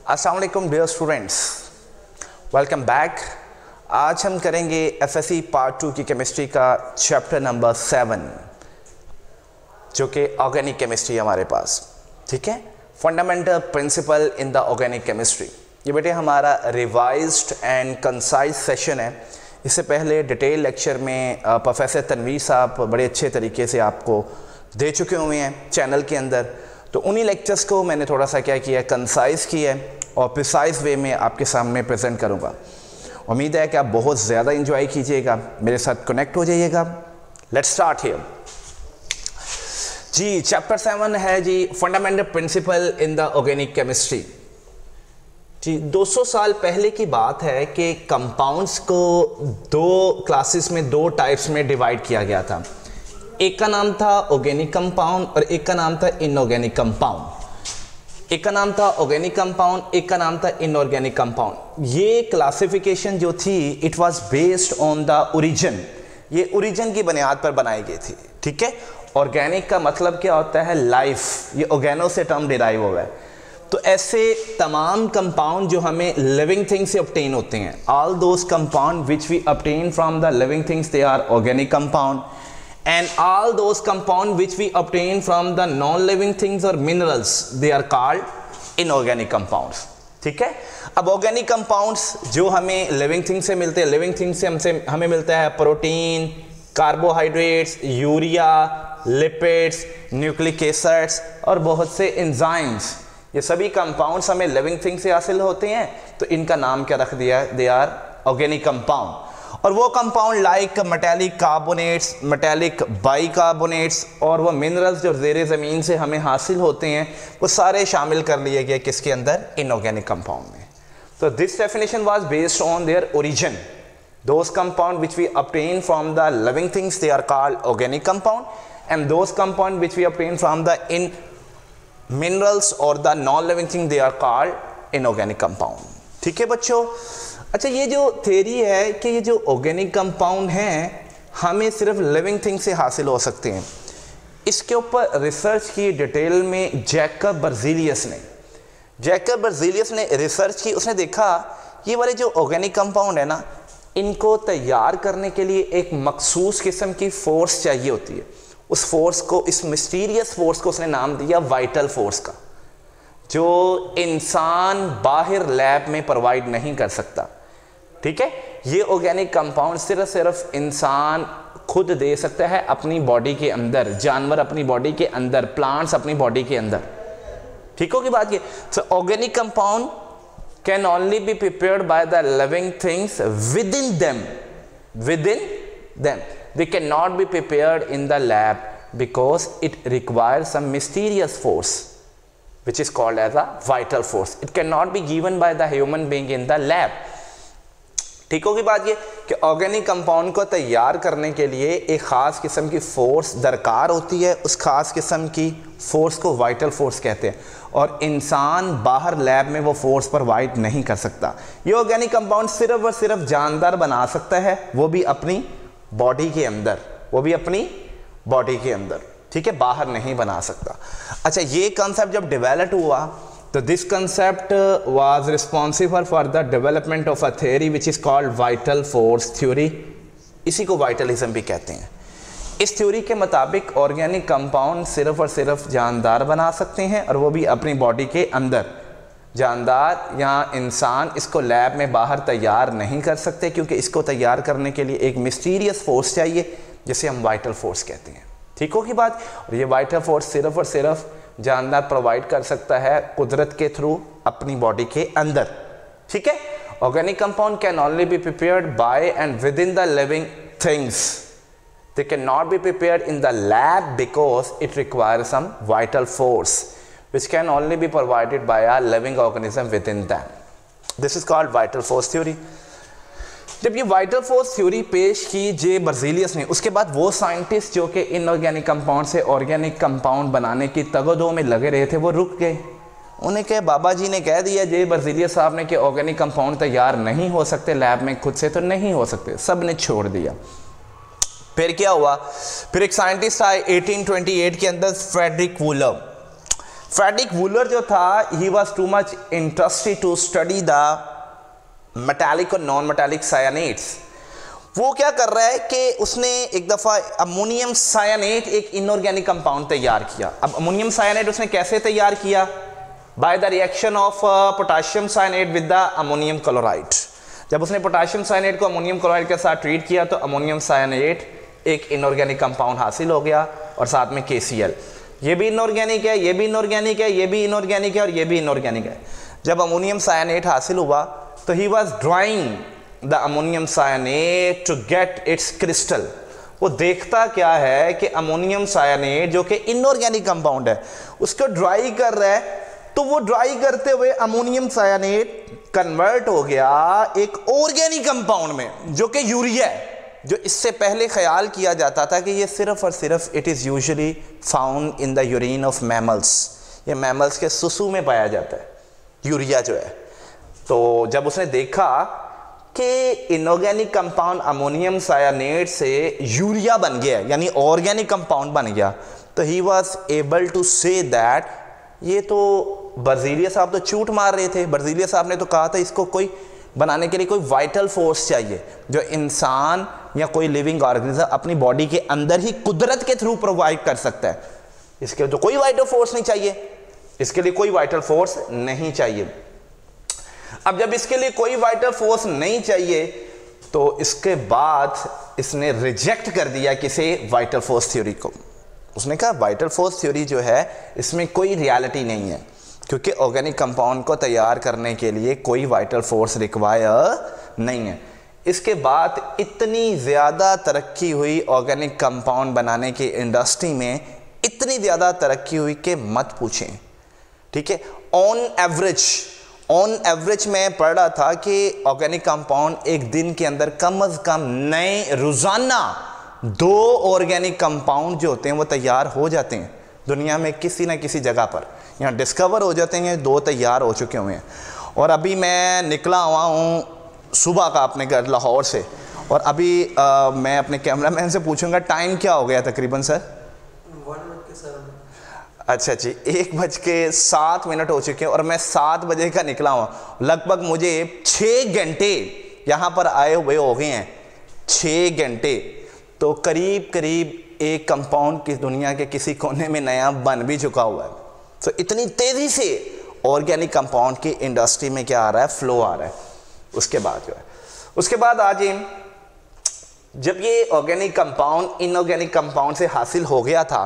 अस्सलाम वालेकुम dear students, welcome back. आज हम करेंगे एफएससी पार्ट 2 की केमिस्ट्री का चैप्टर नंबर 7 जो कि ऑर्गेनिक केमिस्ट्री हमारे पास, ठीक है। Fundamental principle in the organic chemistry. ये बेटे हमारा रिवाइज्ड एंड कंसाइज सेशन है। इससे पहले डिटेल लेक्चर में प्रोफेसर तनवीर साहब बड़े अच्छे तरीके से आपको दे चुके हुए हैं चैनल के अंदर, तो उन्हीं लेक्चर्स को मैंने थोड़ा सा क्या किया है, कंसाइज किया है और प्रिसाइज वे में आपके सामने प्रेजेंट करूँगा। उम्मीद है कि आप बहुत ज़्यादा इंजॉय कीजिएगा, मेरे साथ कनेक्ट हो जाइएगा। लेट्स स्टार्ट हियर जी। चैप्टर 7 है जी fundamental principle in the organic chemistry. जी 200 साल पहले की बात है कि कंपाउंड्स को दो क्लासेस में, दो टाइप्स में डिवाइड किया गया था। एक का नाम था ऑर्गेनिक कंपाउंड और एक का नाम था इनऑर्गेनिक कंपाउंड। एक का नाम था ऑर्गेनिक कंपाउंड, एक का नाम था इनऑर्गेनिक कंपाउंड। ये क्लासिफिकेशन जो थी it was based on the origin. ये ओरिजिन की बुनियाद पर बनाई गई थी, ठीक है। ऑर्गेनिक का मतलब क्या होता है? लाइफ। ये ऑर्गेनो से टर्म डिराइव हुआ है। तो ऐसे तमाम कंपाउंड जो हमें लिविंग थिंग्स से ऑब्टेन होते हैं, all those compound which we obtain from the living things, they are organic compound. And all those compounds which we obtain from the non-living things or minerals, they are called inorganic compounds, ठीक है। अब organic compounds जो हमें living things से मिलते हैं, living things से हमें मिलता है protein, carbohydrates, urea, lipids, nucleic acids और बहुत से एंजाइम्स। ये सभी कंपाउंड्स हमें लिविंग थिंग से हासिल होते हैं, तो इनका नाम क्या रख दिया है? They are organic compound. और वो compound like metallic carbonates, metallic bicarbonates और वो मिनरल्स जो ज़ेरे ज़मीन से हमें हासिल होते हैं, वो सारे शामिल कर लिए गए किसके अंदर? इनऑर्गेनिक कंपाउंड में। तो this definition was based on their origin. Those compound which we obtain from the living things, they are called organic compound, and those compound which we obtain from the in minerals और the non living thing, they are called inorganic compound, ठीक है बच्चों। अच्छा, ये जो theory है कि ये जो ऑर्गेनिक कंपाउंड हैं हमें सिर्फ लिविंग थिंग से हासिल हो सकते हैं, इसके ऊपर रिसर्च की डिटेल में जैकब बर्ज़ेलियस ने रिसर्च की। उसने देखा ये वाले जो ऑर्गेनिक कंपाउंड है ना, इनको तैयार करने के लिए एक मखसूस किस्म की फोर्स चाहिए होती है। उस फोर्स को, इस मिस्टीरियस फोर्स को उसने नाम दिया वाइटल फोर्स का, जो इंसान बाहर लैब में प्रोवाइड नहीं कर सकता, ठीक है। ये ऑर्गेनिक कंपाउंड सिर्फ इंसान खुद दे सकता है अपनी बॉडी के अंदर, जानवर अपनी बॉडी के अंदर, प्लांट्स अपनी बॉडी के अंदर, ठीक हो की बात ये। So organic compound can only be prepared by the living things within them. They can not be prepared in the lab because it requires some mysterious force which is called as a vital force. It cannot be given by the human being in the lab. ठीक होगी बात ये कि organic compound को तैयार करने के लिए एक ख़ास किस्म की फोर्स दरकार होती है। उस ख़ास किस्म की फोर्स को वाइटल फोर्स कहते हैं, और इंसान बाहर लैब में वो फोर्स प्रोवाइड नहीं कर सकता। ये ऑर्गेनिक कंपाउंड सिर्फ और सिर्फ जानदार बना सकता है, वो भी अपनी बॉडी के अंदर, ठीक है, बाहर नहीं बना सकता। अच्छा, ये कंसेप्ट जब डेवलप हुआ तो this concept was responsible for the development of a theory which is called vital force theory. इसी को वाइटलिज्म भी कहते हैं। इस थ्योरी के मुताबिक ऑर्गेनिक कंपाउंड सिर्फ और सिर्फ जानदार बना सकते हैं, और वो भी अपनी बॉडी के अंदर। जानदार या इंसान इसको लैब में बाहर तैयार नहीं कर सकते, क्योंकि इसको तैयार करने के लिए एक मिस्टीरियस फोर्स चाहिए जिसे हम वाइटल फोर्स कहते हैं, ठीक हो की बात। और ये वाइटल फोर्स सिर्फ और सिर्फ जानदार प्रोवाइड कर सकता है कुदरत के थ्रू अपनी बॉडी के अंदर, ठीक है। Organic compound can only be prepared by and within the living things. They can not be prepared in the lab because it requires some vital force which can only be provided by a living organism within them. This is called vital force theory. जब ये vital force theory पेश की जे बर्ज़ेलियस ने, उसके बाद वो scientist जो कि इनऑर्गेनिक कंपाउंड से ऑर्गेनिक कंपाउंड बनाने की तगदो में लगे रहे थे, वो रुक गए। उन्हें कहा, बाबा जी ने कह दिया जे बर्ज़ेलियस साहब ने कि ऑर्गेनिक कंपाउंड तैयार नहीं हो सकते लैब में खुद से, तो नहीं हो सकते, सब ने छोड़ दिया। फिर क्या हुआ? फिर एक साइंटिस्ट आए 1828 के अंदर, फ्रेडरिक वूलर। फ्रेडरिक वूलर जो था, he was too much interested to study the metallic और नॉन मेटालिक साइनाइड्स। वो क्या कर रहा है कि उसने एक दफ़ा अमोनियम साइनाइड एक इनऑर्गेनिक कंपाउंड तैयार किया। अब अमोनियम साइनाइड उसने कैसे तैयार किया? By the reaction of potassium cyanide with the ammonium chloride. जब उसने पोटाशियम साइनाइड को अमोनियम क्लोराइड के साथ ट्रीट किया तो अमोनियम साइनाइड एक इनऑर्गेनिक कंपाउंड हासिल हो गया, और साथ में KCl। ये भी इनऑर्गेनिक है, ये भी इनऑर्गेनिक है, ये भी इनऑर्गेनिक है, और ये भी इनऑर्गेनिक है। जब अमोनियम साइनाइड हासिल हुआ तो he was drying the ammonium cyanide to get its crystal. वो देखता क्या है कि अमोनियम साइनाइड जो कि इनऑर्गेनिक कंपाउंड है उसको ड्राई कर रहा है, तो वो ड्राई करते हुए अमोनियम साइनाइड कन्वर्ट हो गया एक ऑर्गेनिक कंपाउंड में जो कि यूरिया है। जो इससे पहले ख्याल किया जाता था कि ये सिर्फ और सिर्फ it is usually found in the urine of mammals, ये मैमल्स के सुसु में पाया जाता है यूरिया जो है। तो जब उसने देखा कि इनऑर्गेनिक कंपाउंड अमोनियम साइनाइड से यूरिया बन गया, यानी ऑर्गेनिक कंपाउंड बन गया, तो he was able to say that ये तो बर्जीलिया साहब तो झूठ मार रहे थे। बर्जीलिया साहब ने तो कहा था इसको कोई बनाने के लिए कोई वाइटल फोर्स चाहिए जो इंसान या कोई लिविंग ऑर्गेनिज्म अपनी बॉडी के अंदर ही कुदरत के थ्रू प्रोवाइड कर सकता है। इसके लिए तो कोई वाइटल फोर्स नहीं चाहिए, इसके लिए कोई वाइटल फोर्स नहीं चाहिए। अब जब इसके लिए कोई वाइटल फोर्स नहीं चाहिए तो इसके बाद इसने रिजेक्ट कर दिया किसी वाइटल फोर्स थ्योरी को। उसने कहा वाइटल फोर्स थ्योरी जो है इसमें कोई रियलिटी नहीं है, क्योंकि ऑर्गेनिक कंपाउंड को तैयार करने के लिए कोई वाइटल फोर्स रिक्वायर नहीं है। इसके बाद इतनी ज़्यादा तरक्की हुई ऑर्गेनिक कंपाउंड बनाने की इंडस्ट्री में, इतनी ज़्यादा तरक्की हुई कि मत पूछें। ठीक है, ऑन एवरेज मैं पढ़ रहा था कि ऑर्गेनिक कंपाउंड एक दिन के अंदर कम से कम नए रोज़ाना 2 ऑर्गेनिक कंपाउंड जो होते हैं वो तैयार हो जाते हैं दुनिया में किसी न किसी जगह पर, यहाँ डिस्कवर हो जाते हैं। 2 तैयार हो चुके हुए हैं। और अभी मैं निकला हुआ हूँ सुबह का अपने घर लाहौर से, और अभी मैं अपने कैमरामैन से पूछूंगा टाइम क्या हो गया तकरीबन सर? 1:07। अच्छा जी, 1:07 हो चुके हैं और मैं 7 बजे का निकला हुआ। लगभग मुझे 6 घंटे यहाँ पर आए हुए हो गए हैं, 6 घंटे। तो करीब करीब एक कंपाउंड की दुनिया के किसी कोने में नया बन भी चुका हुआ है। तो इतनी तेज़ी से ऑर्गेनिक कंपाउंड की इंडस्ट्री में क्या आ रहा है, फ्लो आ रहा है। उसके बाद जो है, उसके बाद आज जब ये ऑर्गेनिक कंपाउंड इनऑर्गेनिक कंपाउंड से हासिल हो गया था,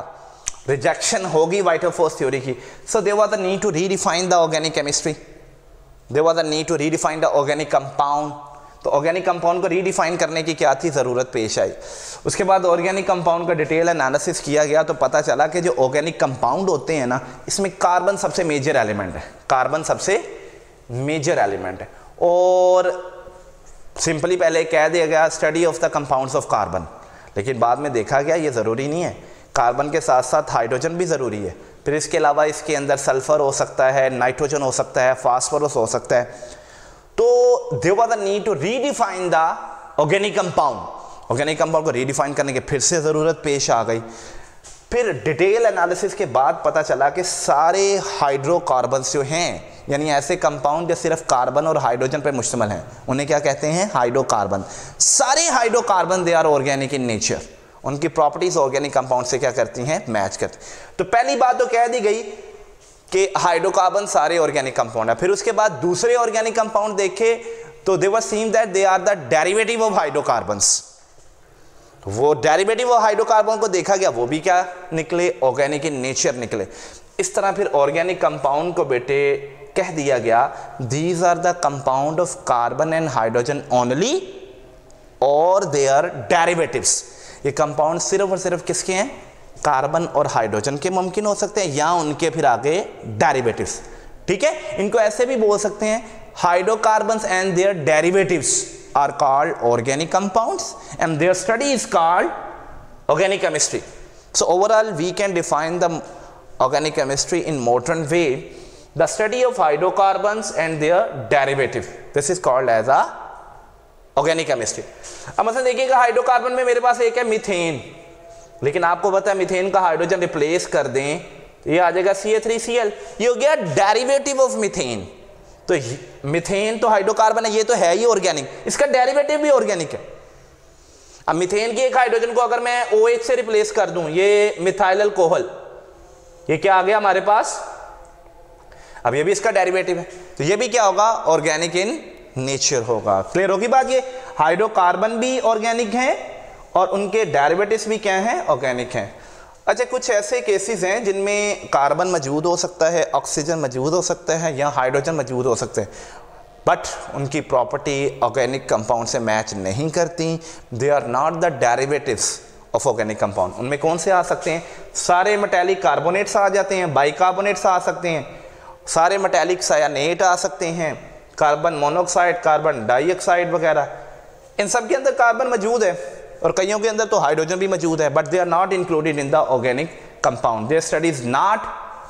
रिजेक्शन होगी वाइटल फोर्स थ्योरी की, so there was the need to redefine the organic chemistry, there was the need to redefine the organic compound. तो ऑर्गेनिक कंपाउंड को रीडिफाइन करने की क्या थी, ज़रूरत पेश आई। उसके बाद ऑर्गेनिक कंपाउंड का डिटेल एनालिसिस किया गया तो पता चला कि जो ऑर्गेनिक कंपाउंड होते हैं ना, इसमें कार्बन सबसे मेजर एलिमेंट है, कार्बन सबसे मेजर एलिमेंट है। और सिंपली पहले कह दिया गया study of the compounds of carbon, लेकिन बाद में देखा गया ये ज़रूरी नहीं है, कार्बन के साथ साथ हाइड्रोजन भी ज़रूरी है। फिर इसके अलावा इसके अंदर सल्फ़र हो सकता है, नाइट्रोजन हो सकता है, फास्फोरस हो सकता है। तो there was the need to redefine the organic compound. Organic compound को रीडिफाइन करने की फिर से ज़रूरत पेश आ गई। फिर डिटेल एनालिसिस के बाद पता चला कि सारे हाइड्रोकार्बन्स जो हैं, यानी ऐसे कंपाउंड जो सिर्फ कार्बन और हाइड्रोजन पर मुश्तमिल हैं, उन्हें क्या कहते हैं, हाइड्रोकार्बन। सारे hydrocarbon they are organic in nature, उनकी प्रॉपर्टीज ऑर्गेनिक कंपाउंड से क्या करती हैं, मैच करती। तो पहली बात तो कह दी गई कि हाइड्रोकार्बन सारे ऑर्गेनिक कंपाउंड है। फिर उसके बाद दूसरे ऑर्गेनिक कंपाउंड देखे तो they were seen that they are the derivative of hydrocarbons. वो डेरिवेटिव ऑफ हाइड्रोकार्बन को देखा गया, वो भी क्या निकले, ऑर्गेनिक इन नेचर निकले। इस तरह फिर ऑर्गेनिक कंपाउंड को बेटे कह दिया गया these are the compound of carbon and hydrogen only और दे आर डेरिवेटिव्स। ये कंपाउंड सिर्फ और सिर्फ किसके हैं, कार्बन और हाइड्रोजन के मुमकिन हो सकते हैं या उनके फिर आगे डेरिवेटिव्स। ठीक है, इनको ऐसे भी बोल सकते हैं, hydrocarbons and their derivatives are called organic compounds and their study is called organic chemistry. So overall we can define the organic chemistry in modern way, the study of hydrocarbons and their derivative, this is called as a organic chemistry. अब मतलब देखिएगा hydrocarbon में मेरे पास एक है methane, लेकिन आपको पता है मीथेन का हाइड्रोजन रिप्लेस कर दें तो ये आ जाएगा CH3Cl, ये हो गया डेरिवेटिव ऑफ मीथेन। तो मीथेन तो हाइड्रोकार्बन है, ये तो है ही ऑर्गेनिक, इसका डेरिवेटिव भी ऑर्गेनिक है। अब मीथेन की एक हाइड्रोजन को अगर मैं OH से रिप्लेस कर दूं, ये मिथाइल अल्कोहल, ये क्या आ गया हमारे पास, अब ये भी इसका डेरिवेटिव है, तो ये भी क्या होगा, ऑर्गेनिक इन नेचर होगा। क्लियर होगी बात, ये हाइड्रोकार्बन भी ऑर्गेनिक हैं और उनके डेरिवेटिव्स भी क्या हैं, ऑर्गेनिक हैं। अच्छा, कुछ ऐसे केसेस हैं जिनमें कार्बन मौजूद हो सकता है, ऑक्सीजन मौजूद हो सकता है या हाइड्रोजन मौजूद हो सकते हैं, बट उनकी प्रॉपर्टी ऑर्गेनिक कंपाउंड से मैच नहीं करती, they are not the derivatives of organic compound. उनमें कौन से आ सकते हैं, सारे मेटालिक कार्बोनेट्स आ जाते हैं, बाइकार्बोनेट्स आ सकते हैं, सारे मेटालिक सायानेट आ सकते हैं, कार्बन मोनोऑक्साइड, कार्बन डाइऑक्साइड वगैरह, इन सब के अंदर कार्बन मौजूद है और कईयों के अंदर तो हाइड्रोजन भी मौजूद है, but they are not included in the organic compound, their study is not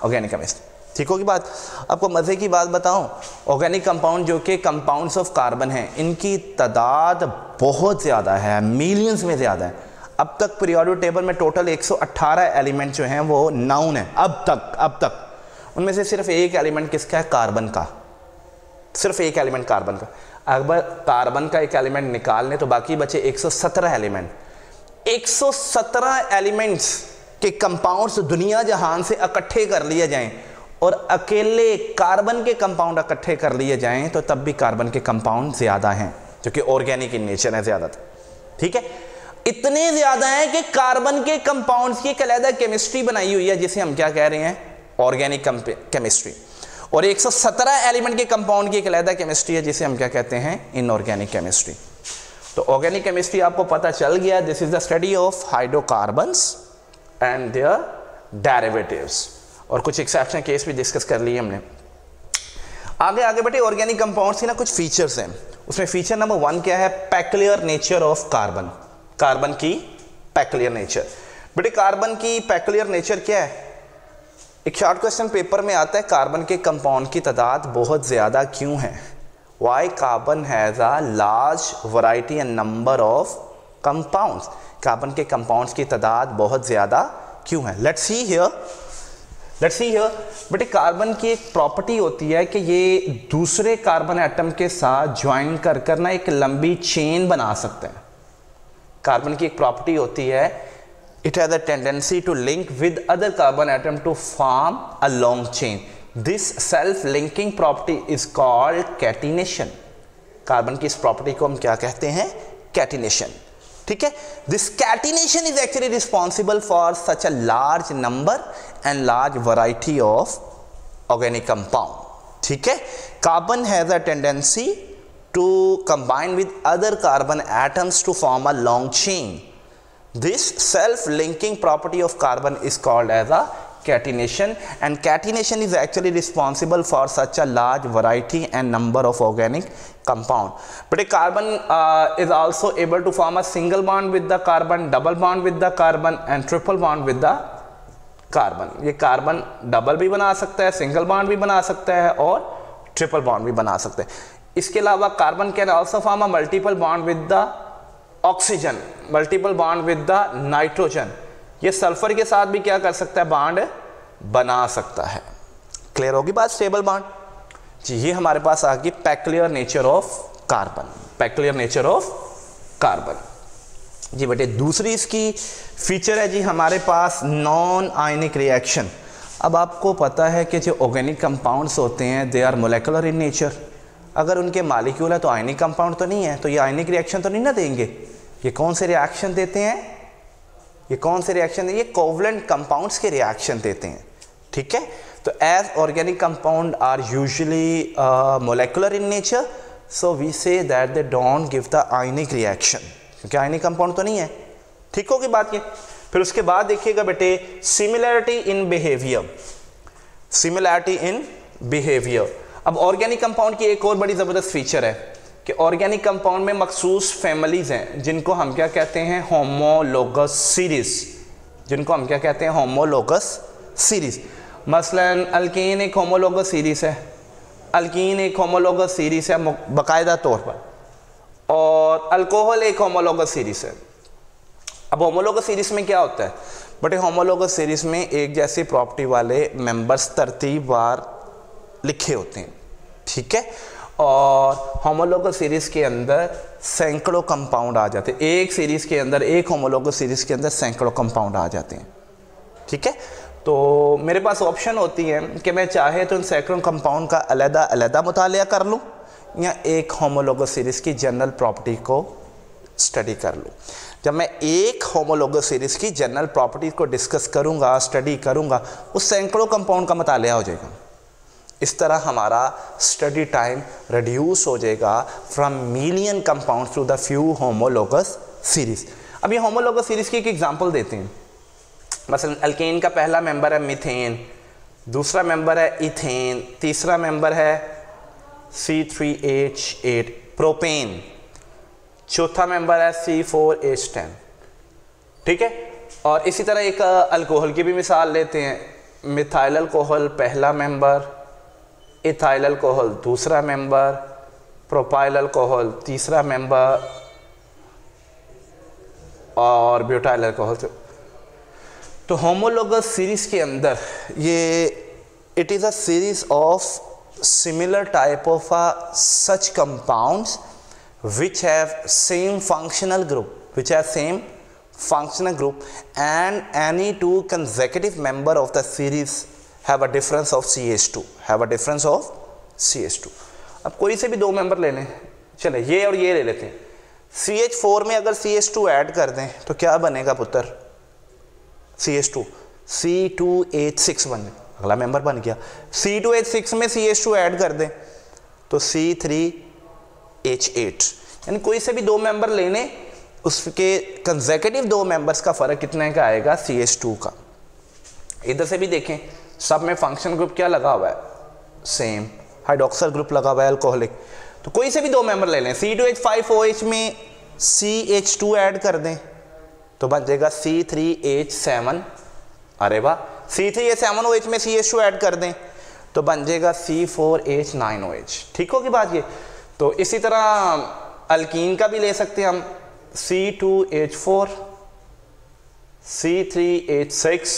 organic chemistry. ठीक होगी बात। आपको मजे की बात बताऊं, ऑर्गेनिक कंपाउंड जो कि कंपाउंड्स ऑफ कार्बन हैं, इनकी तादाद बहुत ज़्यादा है, मिलियंस में ज़्यादा है। अब तक पीरियोडिक टेबल में टोटल 118 एलिमेंट जो हैं वो नाउन है अब तक। उनमें से सिर्फ एक एलिमेंट किसका है, कार्बन का, सिर्फ एक एलिमेंट कार्बन का। अगर कार्बन का एक एलिमेंट निकाल लें तो बाकी बचे 117 एलिमेंट। 117 एलिमेंट्स के कंपाउंड्स दुनिया जहान से इकट्ठे कर लिए जाएं और अकेले कार्बन के कंपाउंड इकट्ठे कर लिए जाएं तो तब भी कार्बन के कंपाउंड ज़्यादा हैं, क्योंकि ऑर्गेनिक इन नेचर है ज़्यादातर। ठीक है, इतने ज़्यादा हैं कि कार्बन के कंपाउंड्स की एक अलग केमिस्ट्री बनाई हुई है जिसे हम क्या कह रहे हैं, ऑर्गेनिक केमिस्ट्री। और 117 एलिमेंट के कंपाउंड की एक अलग केमिस्ट्री है जिसे हम क्या कहते हैं, इनऑर्गेनिक केमिस्ट्री। तो ऑर्गेनिक केमिस्ट्री आपको पता चल गया, this is the study of hydrocarbons and their derivatives, और कुछ एक्सेप्शन केस भी डिस्कस कर लिए हमने। आगे बेटे ऑर्गेनिक कंपाउंड्स की ना कुछ फीचर्स हैं, उसमें फीचर नंबर 1 क्या है, peculiar nature of carbon. Carbon की पेक्युलियर नेचर। बेटे कार्बन की पेक्युलियर नेचर क्या है, एक शॉर्ट क्वेश्चन पेपर में आता है, कार्बन के कंपाउंड की तादाद बहुत ज़्यादा क्यों है, why carbon has a large variety and number of compounds, carbon के कंपाउंड्स की तादाद बहुत ज़्यादा क्यों है। लेट्स सी हियर बेटे कार्बन की एक प्रॉपर्टी होती है कि ये दूसरे कार्बन एटम के साथ ज्वाइन कर ना एक लंबी चेन बना सकते हैं। कार्बन की एक प्रॉपर्टी होती है, it has a tendency to link with other carbon atom to form a long chain. This self-linking property is called catenation. Carbon की इस प्रॉपर्टी को हम क्या कहते हैं, catenation. ठीक है, this catenation is actually responsible for such a large number and large variety of organic compound. ठीक है, carbon has a tendency to combine with other carbon atoms to form a long chain. This self-linking property of carbon is called as a catenation, and catenation is actually responsible for such a large variety and number of organic compound. But a carbon is also able to form a single bond with the carbon, double bond with the carbon and triple bond with the carbon. ये carbon double भी बना सकता है, single bond भी बना सकता है और ट्रिपल बॉन्ड भी बना सकता है। इसके अलावा carbon can also form a multiple bond with the oxygen, multiple bond with the nitrogen. ये सल्फर के साथ भी क्या कर सकता है, बॉन्ड बना सकता है। क्लियर होगी बात, स्टेबल बॉन्ड जी। ये हमारे पास आ गई peculiar nature of carbon, peculiar nature of carbon जी। बेटे दूसरी इसकी फीचर है जी हमारे पास नॉन आयनिक रिएक्शन। अब आपको पता है कि जो ऑर्गेनिक कंपाउंड्स होते हैं they are molecular in nature. अगर उनके मालिक्यूल है तो आयनिक कंपाउंड तो नहीं है, तो ये आयनिक रिएक्शन तो नहीं ना देंगे। ये कौन से रिएक्शन देते हैं, ये कौन से रिएक्शन देंगे, ये कोवलेंट कंपाउंड्स के रिएक्शन देते हैं। ठीक है, तो as organic compound are usually molecular in nature, so we say that they don't give the ionic reaction, क्योंकि आयनिक कंपाउंड तो नहीं है। ठीक होगी बात ये। फिर उसके बाद देखिएगा बेटे similarity in behaviour, similarity in behaviour. अब ऑर्गेनिक कंपाउंड की एक और बड़ी ज़बरदस्त फीचर है कि ऑर्गेनिक कंपाउंड में मखसूस फैमिलीज हैं जिनको हम क्या कहते हैं, होमोलोगस सीरीज, जिनको हम क्या कहते हैं, होमोलोगस सीरीज। मसलन अल्कीन एक होमोलोगस सीरीज है, अल्कीन एक होमोलोगस सीरीज है बाकायदा तौर पर, और अल्कोहल एक होमोलोगस सीरीज है। अब होमोलोगस सीरीज में क्या होता है, बट होमोलोगस सीरीज में एक जैसी प्रॉपर्टी वाले मेंबर्स तरतीबवार लिखे होते हैं, ठीक है। और होमोलोगस सीरीज के अंदर सैकड़ों कंपाउंड आ जाते हैं, एक सीरीज के अंदर, एक होमोलोगस सीरीज के अंदर सैकड़ों कंपाउंड आ जाते हैं, ठीक है। तो मेरे पास ऑप्शन होती है कि मैं चाहे तो इन सैकड़ों कंपाउंड का अलग अलग मुतालिया कर लूँ या एक होमोलोगस सीरीज की जनरल प्रॉपर्टी को स्टडी कर लूँ। जब मैं एक होमोलोगस सीरीज की जनरल प्रॉपर्टी को डिस्कस करूँगा, स्टडी करूँगा, उस सैकड़ों कंपाउंड का मुतालिया हो जाएगा। इस तरह हमारा स्टडी टाइम रिड्यूस हो जाएगा from million compound through the few homologous series. अब ये होमोलोगस सीरीज की एक एग्जांपल देते हैं। मसलन अल्केन का पहला मेंबर है मीथेन, दूसरा मेंबर है इथेन, तीसरा मेंबर है C3H8 प्रोपेन, चौथा मेंबर है C4H10, ठीक है। और इसी तरह एक अल्कोहल की भी मिसाल लेते हैं। मिथाइल अल्कोहल पहला मेंबर, इथाइल अल्कोहल दूसरा मेंबर, प्रोपाइल अल्कोहल तीसरा मेंबर और ब्यूटाइल अल्कोहल। तो होमोलोगस सीरीज के अंदर ये it is a series of similar type of such compounds which have same functional group and any two consecutive member of the series have a difference of CH2 अब कोई से भी दो member ले लें, चले ये और ये ले लेते हैं। CH4 में अगर CH2 ऐड कर दें तो क्या बनेगा पुत्र? CH2 C2H6 बन गया, अगला मेंबर बन गया। C2H6 में CH2 ऐड कर दें तो C3H8, यानी कोई से भी दो मेंबर लेने, उसके कंसेक्यूटिव दो मेंबर्स का फर्क कितने का आएगा? CH2 का। इधर से भी देखें, सब में फंक्शन ग्रुप क्या लगा हुआ है? सेम हाइड्रोक्सिल ग्रुप लगा हुआ है, अल्कोहलिक। तो कोई से भी दो मेंबर ले लें, C2H5OH में CH2 ऐड कर दें तो बन जाएगा C3H7, अरे वाह। C3H7OH में CH2 ऐड कर दें तो बन जाएगा C4H9OH, ठीक होगी बात ये। तो इसी तरह अल्कीन का भी ले सकते हैं हम, C2H4, C3H6,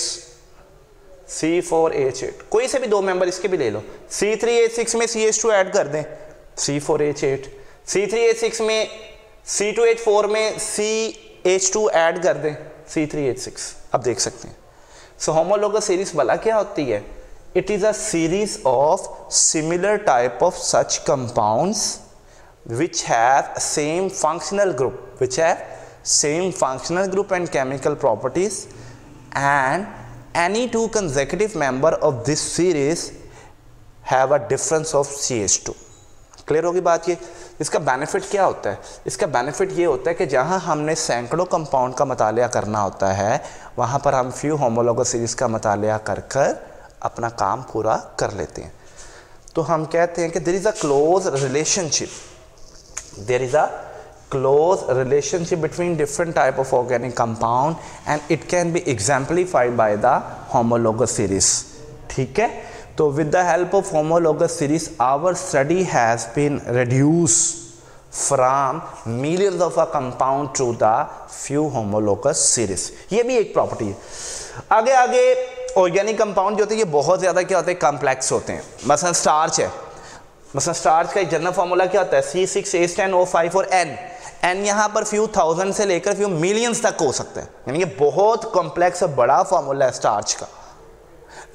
C4H8, कोई से भी दो मेंबर इसके भी ले लो। C3H6 में CH2 ऐड कर दें C4H8, C3H6 में C2H4 में CH2 ऐड कर दें C3H6। अब देख सकते हैं। सो होमोलोगस सीरीज भला क्या होती है? It is a series of similar type of such compounds which have same functional group and chemical properties, and any two consecutive member of this series have a difference of CH2। Clear होगी बात ये। इसका benefit क्या होता है? इसका benefit ये होता है कि जहाँ हमने सैकड़ों कंपाउंड का मुतालिया करना होता है, वहाँ पर हम फ्यू होमोलोगस सीरीज का मुतालिया कर कर अपना काम पूरा कर लेते हैं। तो हम कहते हैं कि there is a close relationship between different type of organic compound and it can be exemplified by the homologous series, ठीक है। तो with the help of homologous series our study has been reduced from millions of a compound to the few homologous series। ये भी एक property है। आगे organic compound जो होते हैं ये बहुत ज़्यादा क्या होते हैं? कॉम्प्लेक्स होते हैं। मसलन स्टार्च है, मसलन स्टार्च का एक जनरल फार्मूला क्या होता है? C6H10O5 और N यहाँ पर फ्यू थाउजेंड से लेकर फ्यू मिलियंस तक हो सकता है, यानी कि बहुत कॉम्प्लेक्स और बड़ा फार्मूला है स्टार्च का।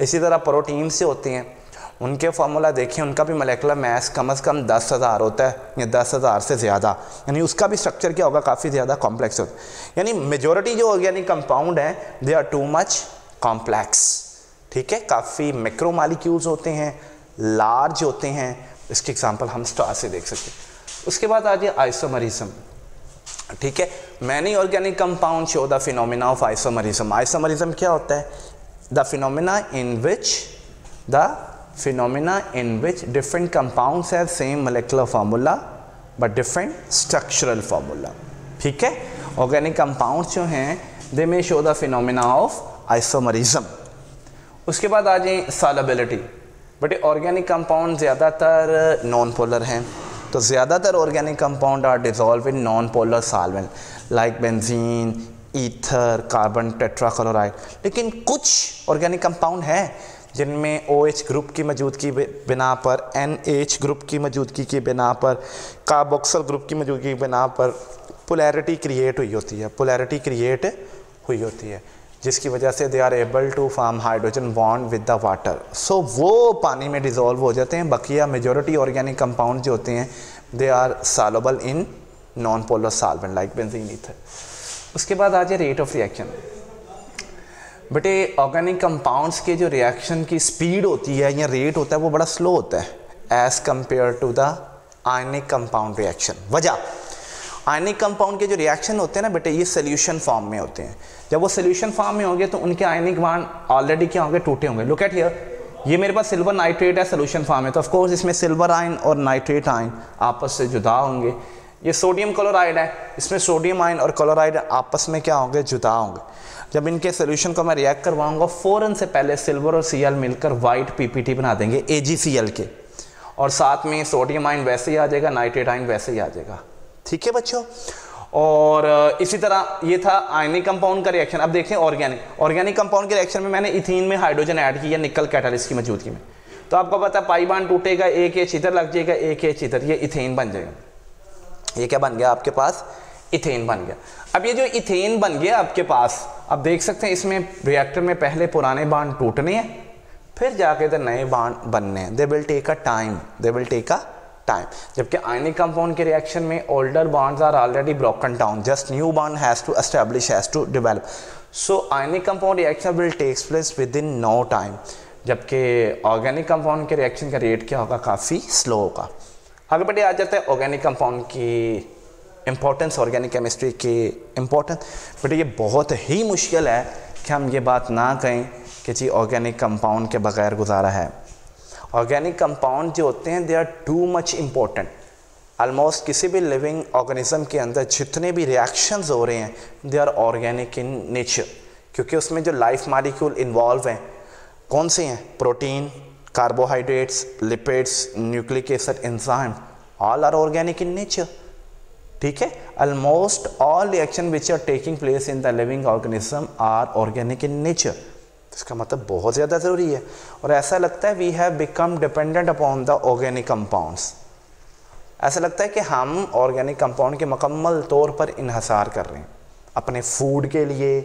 इसी तरह प्रोटीन से होते हैं, उनके फार्मूला देखिए, उनका भी मोलेकुलर मास कम से कम 10,000 होता है या 10,000 से ज़्यादा, यानी उसका भी स्ट्रक्चर क्या होगा? काफ़ी ज़्यादा कॉम्प्लेक्स होता है। यानी मेजॉरिटी जो ऑर्गेनिक कंपाउंड हैं they are too much complex, ठीक है। काफ़ी मैक्रो मॉलिक्यूल्स होते हैं, लार्ज होते हैं। इसके एग्जांपल हम स्टार से देख सकते हैं। उसके बाद आ जाए आइसोमरिज्म, ठीक है। Many organic compound show the phenomena of isomerism. Isomerism क्या होता है? The phenomena in which different compounds have same molecular formula but different structural formula, ठीक है। ऑर्गेनिक कंपाउंड्स जो हैं they may show the phenomena of isomerism. उसके बाद आ जाए सॉल्युबिलिटी। बट ऑर्गेनिक कंपाउंड ज़्यादातर नॉन पोलर हैं, तो ज़्यादातर organic compound are dissolve in non polar solvent like benzene, ether, carbon tetrachloride. लेकिन कुछ ऑर्गेनिक कंपाउंड हैं जिनमें OH ग्रुप की मौजूदगी बिना पर, NH ग्रुप की मौजूदगी की बिना पर, कार्बोक्सिल ग्रुप की मौजूदगी की बिना पर पोलैरिटी क्रिएट हुई होती है, पोलैरिटी क्रिएट हुई होती है, जिसकी वजह से they are able to form hydrogen bond with the water. So वो पानी में डिज़ोल्व हो जाते हैं। बकिया मेजॉरिटी ऑर्गेनिक कंपाउंड जो होते हैं they are soluble in non polar solvent like benzene, ether. उसके बाद आ जाए रेट ऑफ रिएक्शन। बटे ऑर्गेनिक कंपाउंड्स के जो रिएक्शन की स्पीड होती है या रेट होता है वो बड़ा स्लो होता है as compare to the ionic compound reaction. वजह, आयनिक कंपाउंड के जो रिएक्शन होते हैं ना बेटे, ये सोल्यूशन फॉर्म में होते हैं। जब वो सोल्यूशन फॉर्म में होंगे तो उनके आयनिक बॉन्ड ऑलरेडी क्या होंगे, टूटे होंगे। लुक एट हियर, ये मेरे पास सिल्वर नाइट्रेट है सोल्यूशन फॉर्म में, तो ऑफ कोर्स इसमें सिल्वर आयन और नाइट्रेट आयन आपस से जुदा होंगे। ये सोडियम क्लोराइड है, इसमें सोडियम आयन और क्लोराइड आपस में क्या होंगे, जुदा होंगे। जब इनके सोल्यूशन को मैं रिएक्ट करवाऊंगा फ़ौरन से पहले सिल्वर और Cl मिलकर वाइट PPT बना देंगे AgCl के, और साथ में सोडियम आयन वैसे ही आ जाएगा, नाइट्रेट आयन वैसे ही आ जाएगा। ठीक है बच्चों। और इसी तरह ये था आयनिक कंपाउंड का रिएक्शन। अब देखें ऑर्गेनिक कंपाउंड के रिएक्शन में मैंने इथीन में हाइड्रोजन ऐड किया निकल कैटालिस्ट की मौजूदगी में, तो आपको पता है पाई बॉन्ड टूटेगा, एक H इधर लग जाएगा, एक H इधर, ये इथेन बन जाएगा। ये क्या बन गया आपके पास, इथेन बन गया। अब ये जो इथेन बन गया आपके पास, अब देख सकते हैं इसमें रिएक्टर में पहले पुराने बॉन्ड टूटने हैं, फिर जाके तो नए बॉन्ड बनने हैं। They will take a time, they will take a time. जबकि आयनिक कंपाउंड के रिएक्शन में older bonds are already broken down, just new bond has to establish, has to develop. So ionic compound reaction will takes place within no time, जबकि organic compound के reaction का rate क्या होगा, काफ़ी slow होगा। आगे बढ़े आ जाता है ऑर्गेनिक कंपाउंड की इम्पोर्टेंस, ऑर्गेनिक केमिस्ट्री की इम्पोर्टेंस। बट ये बहुत ही मुश्किल है कि हम ये बात ना कहें कि जी ऑर्गेनिक कंपाउंड के बगैर गुजारा है। ऑर्गेनिक कंपाउंड जो होते हैं they are too much important. Almost किसी भी लिविंग ऑर्गेनिज्म के अंदर जितने भी रिएक्शंस हो रहे हैं they are organic in nature, क्योंकि उसमें जो लाइफ मॉलिक्यूल इन्वॉल्व हैं कौन से हैं, protein, carbohydrates, lipids, nucleic acid, enzyme, all are organic in nature. ठीक है, almost all reaction which are taking place in the living organism are organic in nature. इसका मतलब बहुत ज़्यादा ज़रूरी है। और ऐसा लगता है we have become dependent upon the organic compounds. ऐसा लगता है कि हम ऑर्गेनिक कंपाउंड के मुकम्मल तौर पर इन्हसार कर रहे हैं अपने फूड के लिए,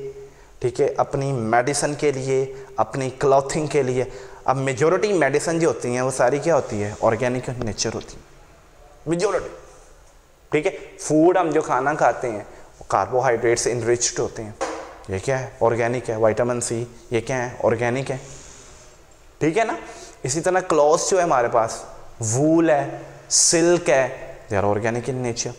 ठीक है, अपनी मेडिसिन के लिए, अपनी क्लॉथिंग के लिए। अब मेजॉरिटी मेडिसिन जो होती हैं वो सारी क्या होती है, ऑर्गेनिक इन नेचर होती है, मेजॉरिटी। ठीक है, फूड हम जो खाना खाते हैं वो कार्बोहाइड्रेट से इनरिच्ड होते हैं, ये क्या है, ऑर्गेनिक है। विटामिन C ये क्या है, ऑर्गेनिक है। ठीक है ना। इसी तरह क्लॉथ्स जो है हमारे पास, वूल है, सिल्क है, they are organic in nature.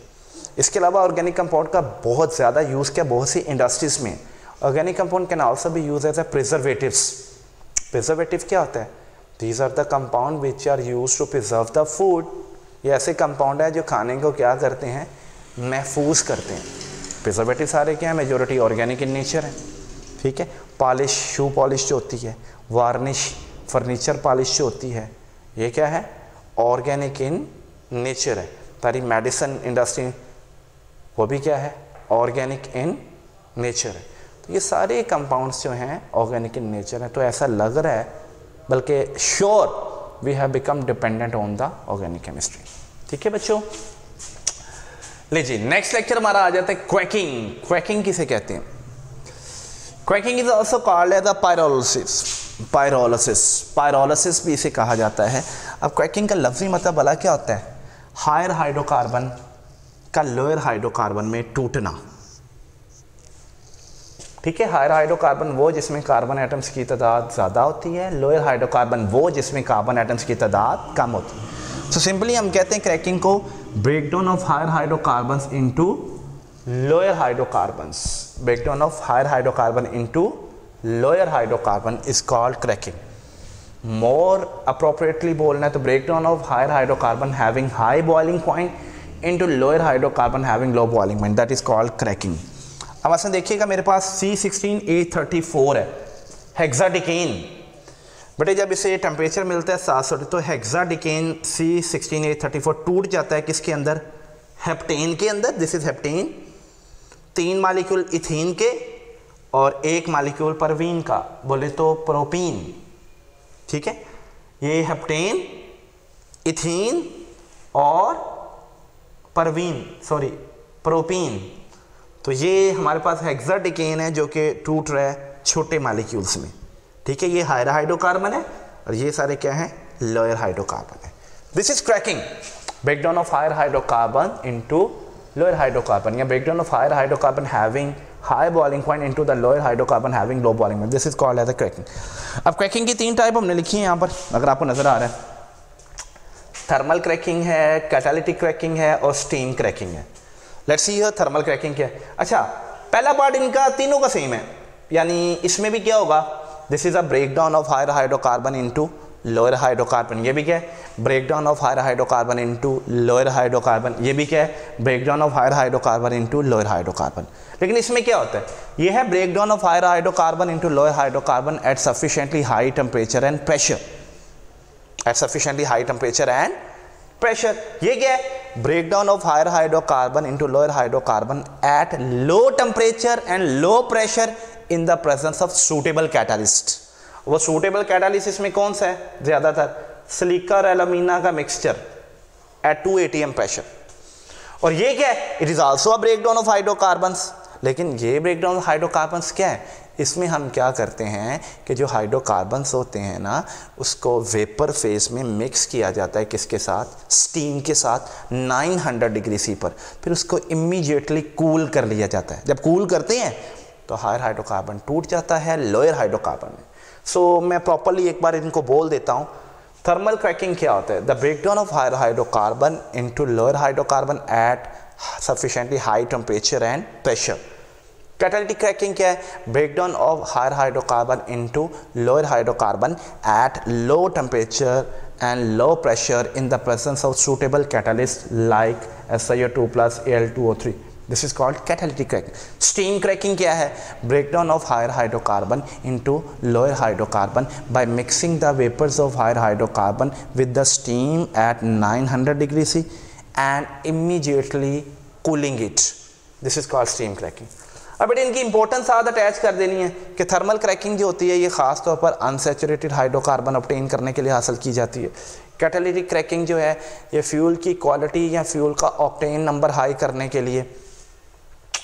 इसके अलावा ऑर्गेनिक कंपाउंड का बहुत ज़्यादा यूज़ किया बहुत सी इंडस्ट्रीज़ में। Organic compound can also be use as a preservatives. Preservative क्या होता है, these are the compound which are use to preserve the food. ये ऐसे कंपाउंड है जो खाने को क्या करते हैं, महफूज करते हैं। प्रिजर्वेटिव सारे क्या है, मेजॉरिटी ऑर्गेनिक इन नेचर है। ठीक है, पॉलिश, शू पॉलिश जो होती है, वार्निश, फर्नीचर पॉलिश जो होती है, ये क्या है, ऑर्गेनिक इन नेचर है। सारी मेडिसिन इंडस्ट्री वो भी क्या है, ऑर्गेनिक इन नेचर है। तो ये सारे कंपाउंड्स जो हैं ऑर्गेनिक इन नेचर है। तो ऐसा लग रहा है, बल्कि sure we have become dependent on the organic chemistry. ठीक है बच्चों, लीजिए नेक्स्ट लेक्चर हमारा आ जाता है क्वैकिंग। क्वैकिंग किसे कहते हैं, cracking is also called as the pyrolysis. Pyrolysis भी इसे कहा जाता है। अब क्वैकिंग का लफ्जी मतलब भला क्या होता है, हायर हाइड्रोकार्बन का लोअर हाइड्रोकार्बन में टूटना। ठीक है, हायर हाइड्रोकार्बन वो जिसमें कार्बन एटम्स की तादाद ज़्यादा होती है, लोअर हाइड्रोकार्बन वो जिसमें कार्बन एटम्स की तादाद कम होती है। तो सिंपली हम कहते हैं क्रैकिंग को breakdown of higher hydrocarbons into lower hydrocarbons. Breakdown of higher hydrocarbon into lower hydrocarbon is called cracking. More appropriately बोलना है तो breakdown of higher hydrocarbon having high boiling point into lower hydrocarbon having low boiling point, that is called cracking. अब ऐसा देखिएगा मेरे पास C16H34 है, हेक्साडिकेन। बेटे जब इसे टेम्परेचर मिलता है 700 तो हेक्साडिकेन C16H34 टूट जाता है किसके अंदर, हेप्टेन के अंदर। This is heptane. 3 molecule ethene के और 1 मॉलिक्यूल परवीन का, बोले तो प्रोपीन, ठीक है। ये हेप्टेन, इथीन और प्रोपीन। तो ये हमारे पास हेक्साडेकेन है जो कि टूट रहा है छोटे मॉलिक्यूल्स में, ठीक है। ये हायर हाइड्रोकार्बन है और ये सारे क्या हैं, लोअर हाइड्रोकार्बन है। This is cracking, breakdown of higher hydrocarbon into lower hydrocarbon, या breakdown of higher hydrocarbon having high boiling point into the lower hydrocarbon having low boiling point. This is called as a cracking. अब cracking की 3 type हमने लिखी है यहाँ पर, अगर आपको नजर आ रहा है। थर्मल क्रैकिंग है, कैटालिटिक क्रैकिंग है और स्टीम क्रैकिंग है। Let's see here thermal cracking क्या है। अच्छा, पहला पार्ट इनका तीनों का सेम है, यानी इसमें भी क्या होगा, this is a breakdown of higher hydrocarbon into lower hydrocarbon. ये भी क्या है, breakdown of higher hydrocarbon into lower hydrocarbon. ये भी क्या है, breakdown of higher hydrocarbon into lower hydrocarbon. लेकिन इसमें क्या होता है, ये है breakdown of higher hydrocarbon into lower hydrocarbon at sufficiently high temperature and pressure. At sufficiently high temperature and pressure. ये क्या है, breakdown of higher hydrocarbon into lower hydrocarbon at low temperature and low pressure in the presence of suitable catalyst. वो suitable catalyst इसमें कौन सा है, ज्यादातर silica और एल्यूमिना का मिक्सचर एट 2 atm प्रेशर। और ये क्या है, it is also a breakdown of hydrocarbons. लेकिन ये ब्रेकडाउन ऑफ हाइड्रोकार्बन्स क्या है, इसमें हम क्या करते हैं कि जो हाइड्रोकार्बन्स होते हैं ना, उसको वेपर फेज में मिक्स किया जाता है, किसके साथ, स्टीम के साथ 900 डिग्री सी पर। फिर उसको इमीडिएटली कूल कर लिया जाता है। जब कूल करते हैं तो हायर हाइड्रोकार्बन टूट जाता है लोअर हाइड्रोकार्बन में। सो मैं प्रॉपरली एक बार इनको बोल देता हूँ। थर्मल क्रैकिंग क्या होता है, the breakdown of higher hydrocarbon into lower hydrocarbon at sufficiently high temperature and pressure. Catalytic cracking क्या है, breakdown of higher hydrocarbon into lower hydrocarbon at low temperature and low pressure in the presence of suitable catalyst like SiO2 plus Al2O3. This is called catalytic cracking. Steam cracking क्या है, breakdown of higher hydrocarbon into lower hydrocarbon by mixing the vapors of higher hydrocarbon with the steam at 900 degree C and immediately cooling it. This is called steam cracking. अब बेटे इनकी importance साथ attach कर देनी है कि thermal cracking जो होती है ये खास तौर पर अनसैचुरेटेड हाइड्रोकार्बन ऑब्टेन करने के लिए हासिल की जाती है। कैटालिटिक क्रैकिंग जो है ये फ्यूल की क्वालिटी या फ्यूल का ऑक्टेन नंबर हाई करने के लिए,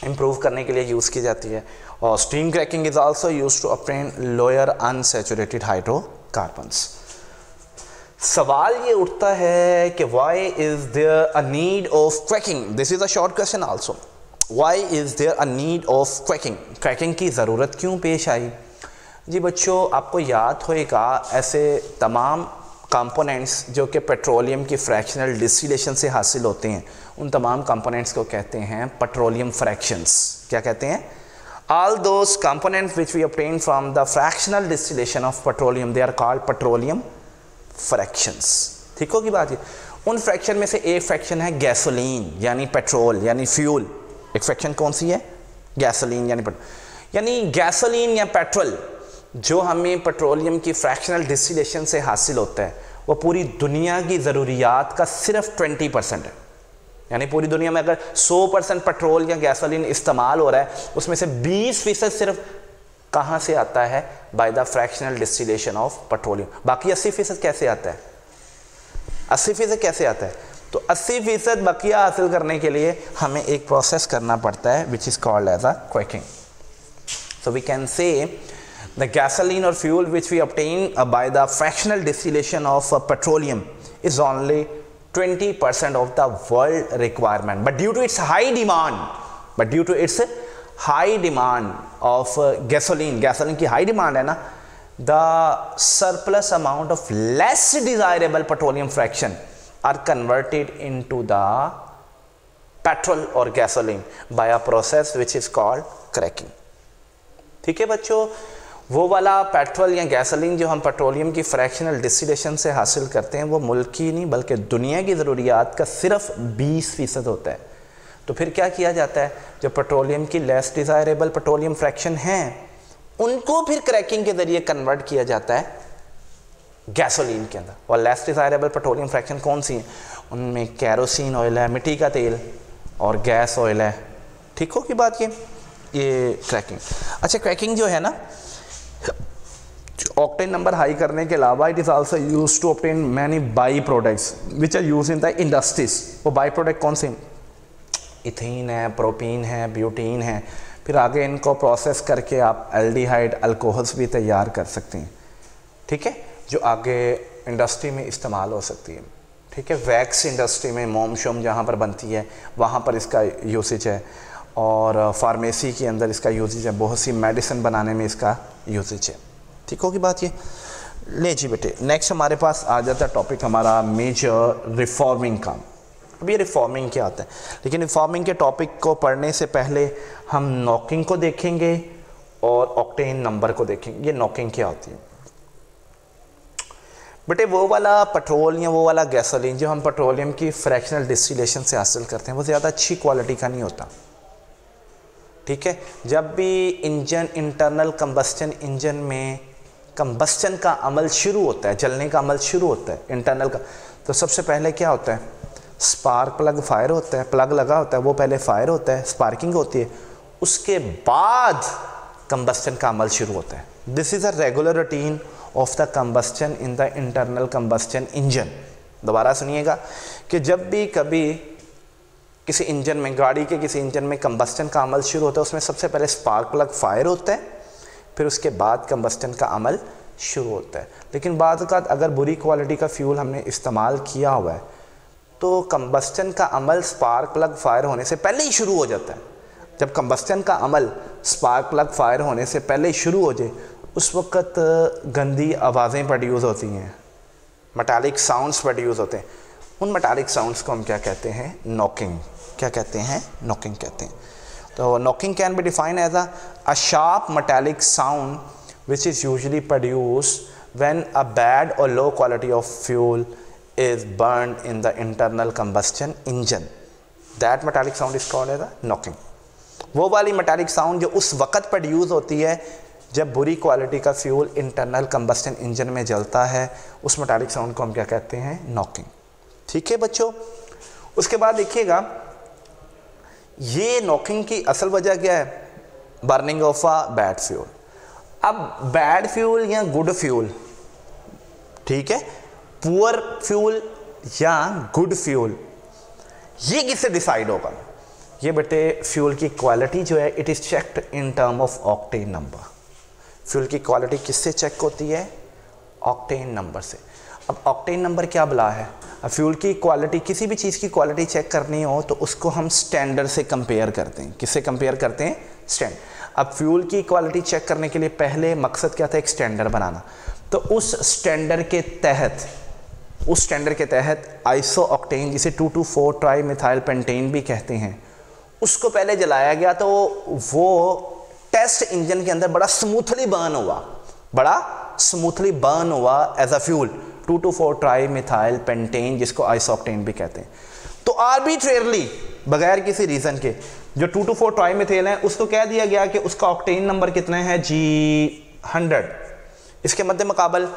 इम्प्रूव करने के लिए यूज़ की जाती है। और steam cracking is also used to obtain lower unsaturated hydrocarbons. सवाल ये उठता है कि why is there a need of cracking. This is a short question also. Why is there a need of cracking? क्रैकिंग की ज़रूरत क्यों पेश आई? जी बच्चों, आपको याद होएगा ऐसे तमाम कंपोनेंट्स जो कि पेट्रोलियम की फ्रैक्शनल डिस्टिलेशन से हासिल होते हैं, उन तमाम कंपोनेंट्स को कहते हैं पेट्रोलियम फ्रैक्शंस। क्या कहते हैं? All those components which we obtain from the fractional distillation of petroleum, they are called petroleum fractions. ठीक होगी बात ये। उन फ्रैक्शन में से एक फ्रैक्शन है गैसोलीन यानी पेट्रोल यानी फ्यूल। एक फ्रैक्शन कौन सी है? गैसोलीन यानी पेट्रोल। यानी गैसोलीन या पेट्रोल जो हमें पेट्रोलियम की फ्रैक्शनल डिस्टिलेशन से हासिल होता है वो पूरी दुनिया की ज़रूरियात का सिर्फ 20% है। यानी पूरी दुनिया में अगर 100% पेट्रोल या गैसोलीन इस्तेमाल हो रहा है उसमें से 20% सिर्फ कहाँ से आता है? By the fractional distillation of petroleum. बाकी 80% कैसे आता है? 80% कैसे आता है? तो 80% बकिया हासिल करने के लिए हमें एक प्रोसेस करना पड़ता है which is called as a cracking. So we can say the gasoline or fuel which we obtain by the fractional distillation of petroleum is only 20% of the world requirement, but due to its high demand of gasoline की high demand है ना, the surplus amount of less desirable petroleum fraction are converted into the petrol or gasoline by a process which is called cracking. ठीक है बच्चों, वो वाला petrol या gasoline जो हम पेट्रोलियम की फ्रैक्शनल डिस्टिलेशन से हासिल करते हैं वो मुल्क की नहीं बल्कि दुनिया की ज़रूरियात का सिर्फ 20% होता है। तो फिर क्या किया जाता है, जो पेट्रोलियम की लेस डिज़ायरेबल पेट्रोलियम फ्रैक्शन हैं उनको फिर क्रैकिंग के ज़रिए कन्वर्ट किया जाता है गैसोलीन के अंदर। और लेस डिज़ायरेबल पेट्रोलियम फ्रैक्शन कौन सी हैं? उनमें कैरोसिन ऑयल है, मिट्टी का तेल, और गैस ऑयल है। ठीक हो की बात ये क्रैकिंग। अच्छा क्रैकिंग जो है ना, ऑक्टेन नंबर हाई करने के अलावा it is also use to obtain many by products which are use in the industries. वो बाई प्रोडक्ट कौन से? इथीन है, प्रोपीन है, ब्यूटीन है, फिर आगे इनको प्रोसेस करके आप एल्डिहाइड अल्कोहल्स भी तैयार कर सकते हैं, ठीक है, जो आगे इंडस्ट्री में इस्तेमाल हो सकती है, ठीक है। वैक्स इंडस्ट्री में मोम शोम जहाँ पर बनती है वहाँ पर इसका यूसेज है, और फार्मेसी के अंदर इसका यूसेज है, बहुत सी मेडिसिन बनाने में इसका यूसेज है, ठीक होगी बात ये। ले जी बेटे, नेक्स्ट हमारे पास आ जाता है टॉपिक हमारा मेजर रिफॉर्मिंग का। अब ये रिफॉर्मिंग क्या आता है, लेकिन रिफॉर्मिंग के टॉपिक को पढ़ने से पहले हम नॉकिंग को देखेंगे और ऑक्टेन नंबर को देखेंगे। ये नॉकिंग क्या होती है बेटे? वो वाला पेट्रोल या वो वाला गैसोलीन जो हम पेट्रोलियम की फ्रैक्शनल डिस्टिलेशन से हासिल करते हैं वो ज़्यादा अच्छी क्वालिटी का नहीं होता, ठीक है। जब भी इंजन, इंटरनल कंबस्टन इंजन में कंबस्टन का अमल शुरू होता है, जलने का अमल शुरू होता है इंटरनल का, तो सबसे पहले क्या होता है? स्पार्क प्लग फायर होता है, प्लग लगा होता है, वो पहले फायर होता है, स्पार्किंग होती है, उसके बाद कंबस्टन का अमल शुरू होता है। This is a regular routine of the combustion in the internal combustion engine. दोबारा सुनिएगा कि जब भी कभी किसी इंजन में, गाड़ी के किसी इंजन में कंबस्टन का अमल शुरू होता है, उसमें सबसे पहले स्पार्क प्लग फायर होता है, फिर उसके बाद कंबस्टन का अमल शुरू होता है। लेकिन बाद वक़्त अगर बुरी क्वालिटी का फ्यूल हमने इस्तेमाल किया हुआ है तो कंबस्टन का अमल स्पार्क प्लग फायर होने से पहले ही शुरू हो जाता है। जब कंबस्टन का अमल स्पार्क प्लग फायर होने से पहले ही शुरू हो जाए, उस वक्त गंदी आवाज़ें प्रोड्यूस होती हैं, मेटालिक साउंड्स प्रोड्यूस होते हैं। उन मेटालिक साउंड्स को हम क्या कहते हैं? नॉकिंग। क्या कहते हैं? नॉकिंग कहते हैं। तो knocking can be defined as a sharp metallic sound which is usually produced when a bad or low quality of fuel is burned in the internal combustion engine. That metallic sound is called as a knocking. वो वाली metallic sound जो उस वक़्त produce होती है जब बुरी quality का फ्यूल इंटरनल कंबस्टन इंजन में जलता है, उस मेटालिक साउंड को हम क्या कहते हैं? नॉकिंग, ठीक है बच्चों। उसके बाद देखिएगा, ये नॉकिंग की असल वजह क्या है? Burning of a bad fuel. अब बैड फ्यूल या गुड फ्यूल, ठीक है, पुअर फ्यूल या गुड फ्यूल, ये किससे डिसाइड होगा? ये बेटे फ्यूल की क्वालिटी जो है, it is checked in term of octane number. Fuel की क्वालिटी किससे चेक होती है? ऑक्टेन नंबर से। अब ऑक्टेन नंबर क्या बला है? अब फ्यूल की क्वालिटी, किसी भी चीज़ की क्वालिटी चेक करनी हो तो उसको हम स्टैंडर्ड से कंपेयर करते हैं। किससे कंपेयर करते हैं? स्टैंडर्ड। अब फ्यूल की क्वालिटी चेक करने के लिए पहले मकसद क्या था? एक स्टैंडर्ड बनाना। तो उस स्टैंडर्ड के तहत आइसो ऑक्टेन, जिसे 2,2,4 ट्राई मिथाइल पेंटेन भी कहते हैं, उसको पहले जलाया गया। तो वो टेस्ट इंजन के अंदर बड़ा स्मूथली बर्न हुआ as a fuel, 2,2,4 tri methyl pentane, जिसको आइसो ऑक्टेन भी कहते हैं। तो आर्बिट्रेरली, बगैर किसी रीज़न के, जो 2,2,4 ट्राई मिथाइल है उसको कह दिया गया कि उसका ऑक्टेन नंबर कितना है? G100। इसके मद्दे मुकाबल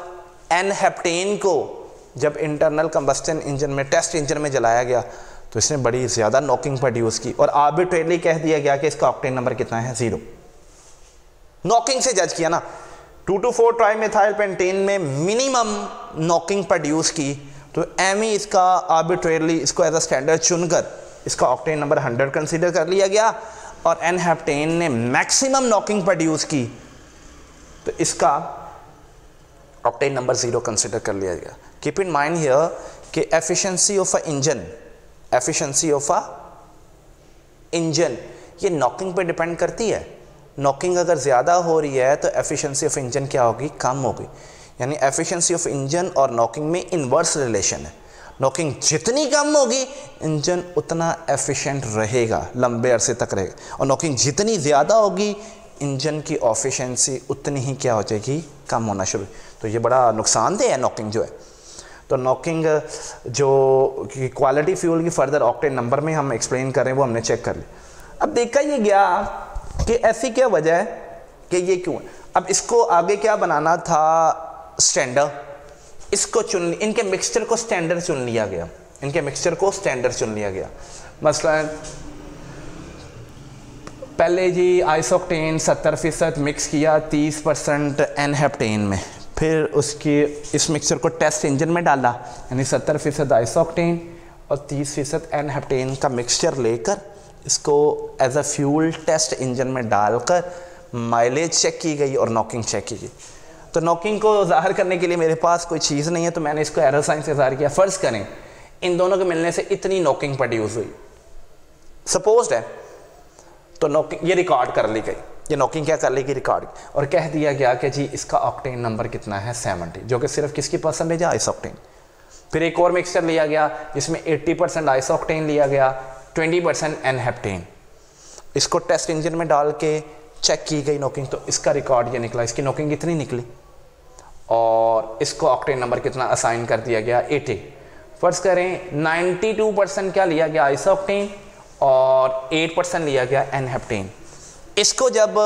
एन हेप्टेन को जब इंटरनल कंबस्टन इंजन में, टेस्ट इंजन में जलाया गया, तो इसने बड़ी ज़्यादा नॉकिंग प्रोड्यूस की और आर्बिट्रेरली कह दिया गया कि इसका ऑक्टेन नंबर कितना है? 0। नॉकिंग से जज किया ना। 2,2,4 ट्राई मिथाइल पेंटेन में मिनिमम नॉकिंग प्रोड्यूस की, तो एम ही इसका आर्बिट्रेरली इसको एज अ स्टैंडर्ड चुनकर इसका ऑक्टेन नंबर 100 कंसीडर कर लिया गया, और एन हेप्टेन ने मैक्सिमम नॉकिंग प्रोड्यूस की, तो इसका ऑक्टेन नंबर 0 कंसीडर कर लिया गया। कीप इन माइंड हियर कि एफिशिएंसी ऑफ अ इंजन ये नॉकिंग पे डिपेंड करती है। नॉकिंग अगर ज़्यादा हो रही है तो एफिशिएंसी ऑफ इंजन क्या होगी? कम होगी। यानी एफिशिएंसी ऑफ इंजन और नॉकिंग में इन्वर्स रिलेशन है। नॉकिंग जितनी कम होगी, इंजन उतना एफिशिएंट रहेगा, लंबे अरसे तक रहेगा, और नॉकिंग जितनी ज़्यादा होगी, इंजन की एफिशिएंसी उतनी ही क्या हो जाएगी? कम होना शुरू। तो ये बड़ा नुकसानदेह है नॉकिंग जो है। तो नॉकिंग जो क्वालिटी फ्यूल की फर्दर ऑक्टेन नंबर में हम एक्सप्लेन कर रहे हैं, वो हमने चेक कर लिया। अब देखा ये गया कि ऐसी क्या वजह है कि ये क्यों है। अब इसको आगे क्या बनाना था? स्टैंडर्ड। इसको चुन, इनके मिक्सचर को स्टैंडर्ड चुन लिया गया। मसलन पहले जी आइसोक्टेन 70% मिक्स किया 30% एनहेप्टेन में, फिर उसकी इस मिक्सचर को टेस्ट इंजन में डाला, यानी 70% आइसोक्टेन और 30% एनहेप्टेन का मिक्सचर लेकर इसको as a fuel test engine में डालकर माइलेज चेक की गई और नॉकिंग चेक की गई। तो नॉकिंग को ज़ाहिर करने के लिए मेरे पास कोई चीज़ नहीं है, तो मैंने इसको एरर साइन से ज़ाहिर किया। फ़र्ज़ करें इन दोनों के मिलने से इतनी नॉकिंग प्रोड्यूस हुई, सपोज्ड है, तो नॉकिंग ये रिकॉर्ड कर ली गई, ये नॉकिंग क्या कर ली गई, रिकॉर्ड, और कह दिया गया कि जी इसका ऑक्टेन नंबर कितना है 70, जो कि सिर्फ किसकी परसेंटेज है, आइसोक्टेन। फिर एक और मिक्सचर लिया गया जिसमें 80% आइसोक्टेन लिया गया, 20% एनहेप्टेन, इसको टेस्ट इंजन में डाल के चेक की गई नॉकिंग, तो इसका रिकॉर्ड ये निकला, इसकी नॉकिंग कितनी निकली और इसको ऑक्टेन नंबर कितना असाइन कर दिया गया, 80। फर्ज करें 92% क्या लिया गया, आइसोक्टेन, और 8% लिया गया एनहेप्टेन। इसको जब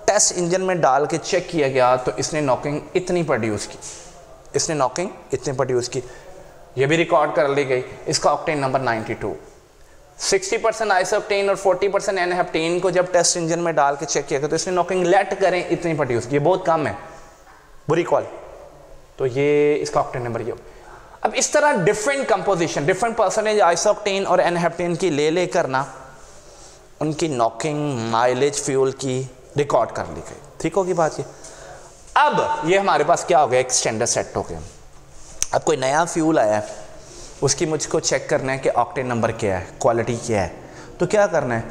टेस्ट इंजन में डाल के चेक किया गया तो इसने नॉकिंग इतनी प्रोड्यूस की, इसने नॉकिंग इतनी प्रोड्यूस की, ये भी रिकॉर्ड कर ली गई, इसका ऑक्टेन नंबर 92। 60% आइसोक्टेन और 40% एनहेप्टेन को जब टेस्ट इंजन में डाल के चेक किया गया तो इसने नॉकिंग लेट करें इतनी प्रोड्यूस की, ये बहुत कम है, बुरी कॉल, तो ये इसका ऑक्टेन नंबर ये। अब इस तरह different composition, different percentage isooctane और एनहेप्टेन की ले लेकर ना उनकी नॉकिंग, माइलेज, फ्यूल की रिकॉर्ड कर ली गई। ठीक होगी बात ये। अब ये हमारे पास क्या हो गया, एक स्टैंडर्ड सेट हो गया। अब कोई नया फ्यूल आया है, उसकी मुझको चेक करना है कि ऑक्टेन नंबर क्या है, क्वालिटी क्या है, तो क्या करना है,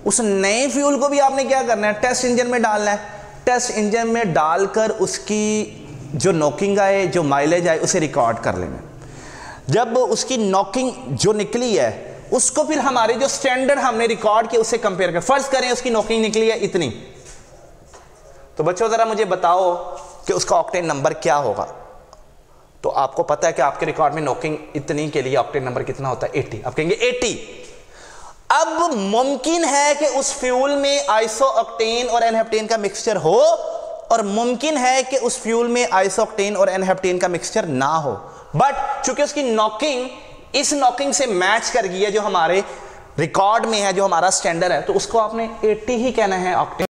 उस नए फ्यूल को भी आपने क्या करना है, टेस्ट इंजन में डालना है। टेस्ट इंजन में डालकर उसकी जो नॉकिंग आए, जो माइलेज आए, उसे रिकॉर्ड कर लेना। जब उसकी नॉकिंग जो निकली है उसको फिर हमारे जो स्टैंडर्ड हमने रिकॉर्ड किया उससे कंपेयर कर, फर्ज करें उसकी नॉकिंग निकली है इतनी, तो बच्चों जरा मुझे बताओ कि उसका ऑक्टेन नंबर क्या होगा। तो आपको पता है कि आपके रिकॉर्ड में नॉकिंग इतनी के लिए ऑक्टेन नंबर कितना होता है, 80। आप कहेंगे 80। अब मुमकिन है कि उस फ्यूल में आइसोक्टेन और एनहेप्टेन का मिक्सचर हो, और मुमकिन है कि उस फ्यूल में आइसोक्टेन और एनहेप्टेन का मिक्सचर ना हो, बट चूंकि उसकी नॉकिंग इस नॉकिंग से मैच कर गई है जो हमारे रिकॉर्ड में है, जो हमारा स्टैंडर्ड है, तो उसको आपने 80 ही कहना है ऑक्टेन।